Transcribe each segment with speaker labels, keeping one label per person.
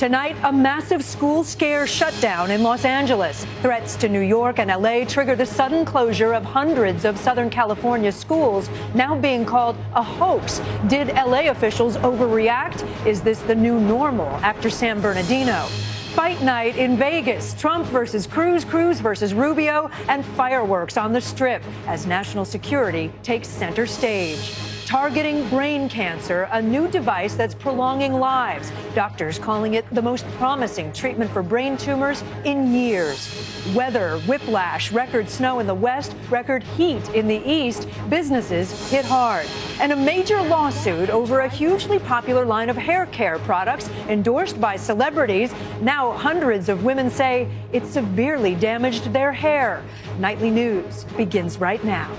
Speaker 1: Tonight, a massive school scare shutdown in Los Angeles. Threats to New York and LA trigger the sudden closure of hundreds of Southern California schools, now being called a hoax. Did LA officials overreact? Is this the new normal after San Bernardino? Fight night in Vegas, Trump versus Cruz, Cruz versus Rubio, and fireworks on the Strip as national security takes center stage. Targeting brain cancer, a new device that's prolonging lives. Doctors calling it the most promising treatment for brain tumors in years. Weather, whiplash, record snow in the west, record heat in the east. Businesses hit hard. And a major lawsuit over a hugely popular line of hair care products endorsed by celebrities. Now hundreds of women say it severely damaged their hair. Nightly News begins right now.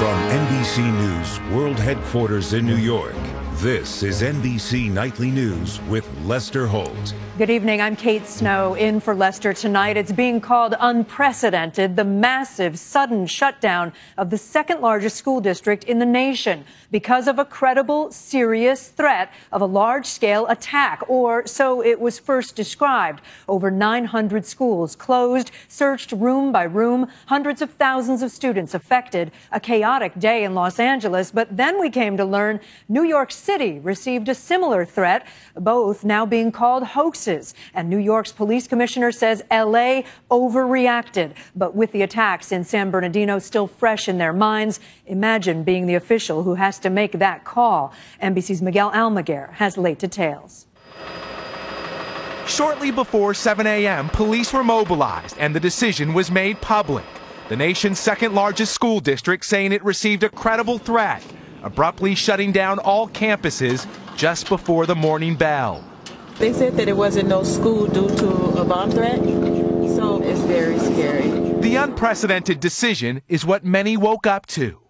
Speaker 2: From NBC News World Headquarters in New York, this is NBC Nightly News with Lester Holt.
Speaker 1: Good evening. I'm Kate Snow in for Lester tonight. It's being called unprecedented, the massive, sudden shutdown of the second largest school district in the nation because of a credible, serious threat of a large-scale attack, or so it was first described. Over 900 schools closed, searched room by room, hundreds of thousands of students affected, a chaotic day in Los Angeles. But then we came to learn New York City received a similar threat, both now being called hoaxes. And New York's police commissioner says LA overreacted. But with the attacks in San Bernardino still fresh in their minds, imagine being the official who has to make that call. NBC's Miguel Almaguer has late details.
Speaker 3: Shortly before 7 a.m., police were mobilized and the decision was made public. The nation's second largest school district saying it received a credible threat, abruptly shutting down all campuses just before the morning bell.
Speaker 4: They said that it wasn't no school due to a bomb threat, so it's very scary.
Speaker 3: The unprecedented decision is what many woke up to.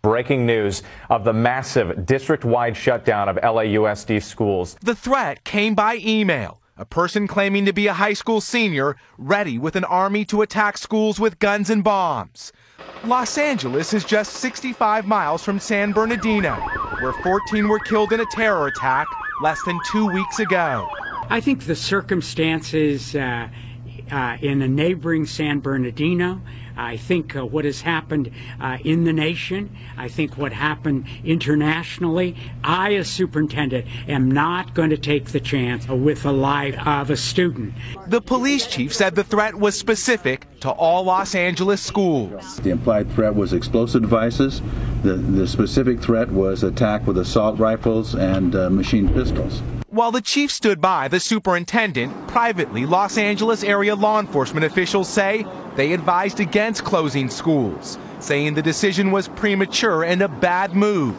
Speaker 5: Breaking news of the massive district-wide shutdown of LAUSD schools.
Speaker 3: The threat came by email. A person claiming to be a high school senior ready with an army to attack schools with guns and bombs. Los Angeles is just 65 miles from San Bernardino, where 14 were killed in a terror attack less than 2 weeks ago.
Speaker 6: I think the circumstances in a neighboring San Bernardino, I think what has happened in the nation, I think what happened internationally, I as superintendent am not going to take the chance with the life of a student.
Speaker 3: The police chief said the threat was specific to all Los Angeles schools.
Speaker 7: The implied threat was explosive devices. The specific threat was attack with assault rifles and machine pistols.
Speaker 3: While the chief stood by the superintendent, privately, Los Angeles area law enforcement officials say they advised against closing schools, saying the decision was premature and a bad move.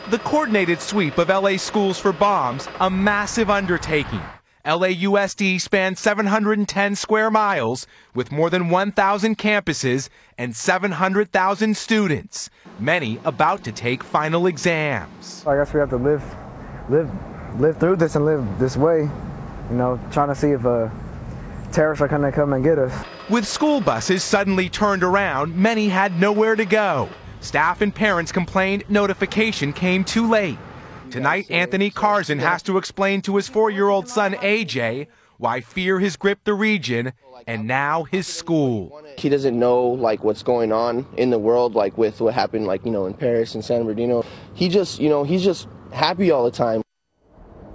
Speaker 3: The coordinated sweep of LA schools for bombs, a massive undertaking. LAUSD spans 710 square miles with more than 1,000 campuses and 700,000 students, many about to take final exams.
Speaker 8: I guess we have to live through this and live this way, you know, trying to see if terrorists are going to come and get us.
Speaker 3: With school buses suddenly turned around, many had nowhere to go. Staff and parents complained notification came too late. Tonight, Anthony Carzan has to explain to his 4-year-old son, AJ, why fear has gripped the region and now his school.
Speaker 9: He doesn't know, like, what's going on in the world, like, with what happened, like, in Paris and San Bernardino. He just, he's just happy all the time.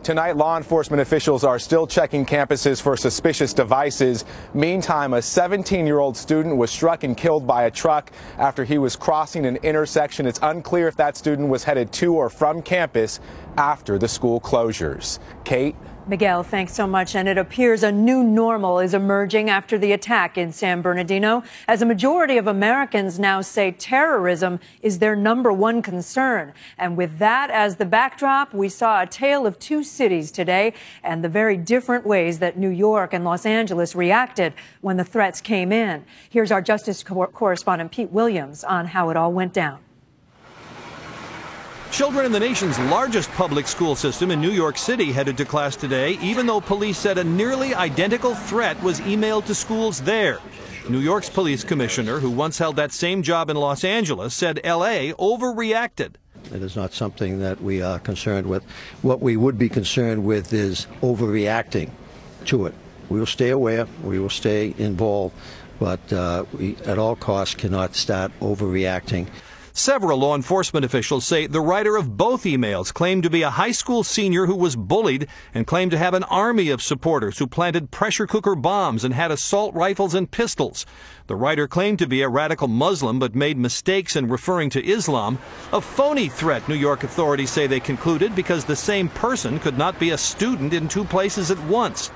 Speaker 5: Tonight, law enforcement officials are still checking campuses for suspicious devices. Meantime, a 17-year-old student was struck and killed by a truck after he was crossing an intersection. It's unclear if that student was headed to or from campus after the school closures. Kate?
Speaker 1: Miguel, thanks so much. And it appears a new normal is emerging after the attack in San Bernardino, as a majority of Americans now say terrorism is their #1 concern. And with that as the backdrop, we saw a tale of two cities today and the very different ways that New York and Los Angeles reacted when the threats came in. Here's our Justice correspondent Pete Williams on how it all went down.
Speaker 10: Children in the nation's largest public school system in New York City headed to class today, even though police said a nearly identical threat was emailed to schools there. New York's police commissioner, who once held that same job in Los Angeles, said LA overreacted.
Speaker 11: It is not something that we are concerned with. What we would be concerned with is overreacting to it. We will stay aware, we will stay involved, but we at all costs cannot start overreacting.
Speaker 10: Several law enforcement officials say the writer of both emails claimed to be a high school senior who was bullied and claimed to have an army of supporters who planted pressure cooker bombs and had assault rifles and pistols. The writer claimed to be a radical Muslim but made mistakes in referring to Islam. A phony threat, New York authorities say they concluded, because the same person could not be a student in two places at once.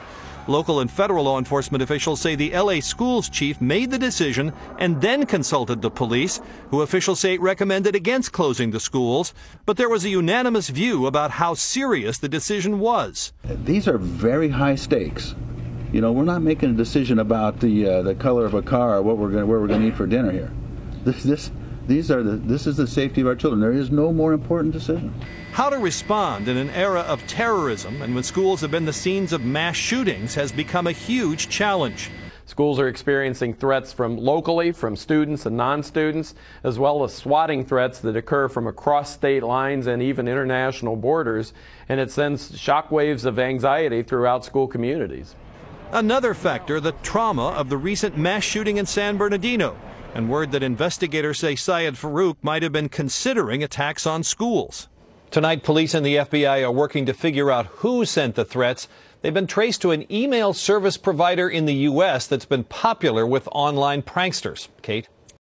Speaker 10: Local and federal law enforcement officials say the LA schools chief made the decision and then consulted the police, who officials say recommended against closing the schools. But there was a unanimous view about how serious the decision was.
Speaker 7: These are very high stakes. You know, we're not making a decision about the color of a car or where we're going to eat for dinner here. This is the safety of our children. There is no more important decision.
Speaker 10: How to respond in an era of terrorism and when schools have been the scenes of mass shootings has become a huge challenge.
Speaker 12: Schools are experiencing threats from locally, from students and non-students, as well as swatting threats that occur from across state lines and even international borders, and it sends shockwaves of anxiety throughout school communities.
Speaker 10: Another factor, the trauma of the recent mass shooting in San Bernardino, and word that investigators say Syed Farouk might have been considering attacks on schools. Tonight, police and the FBI are working to figure out who sent the threats. They've been traced to an email service provider in the U.S. that's been popular with online pranksters. Kate?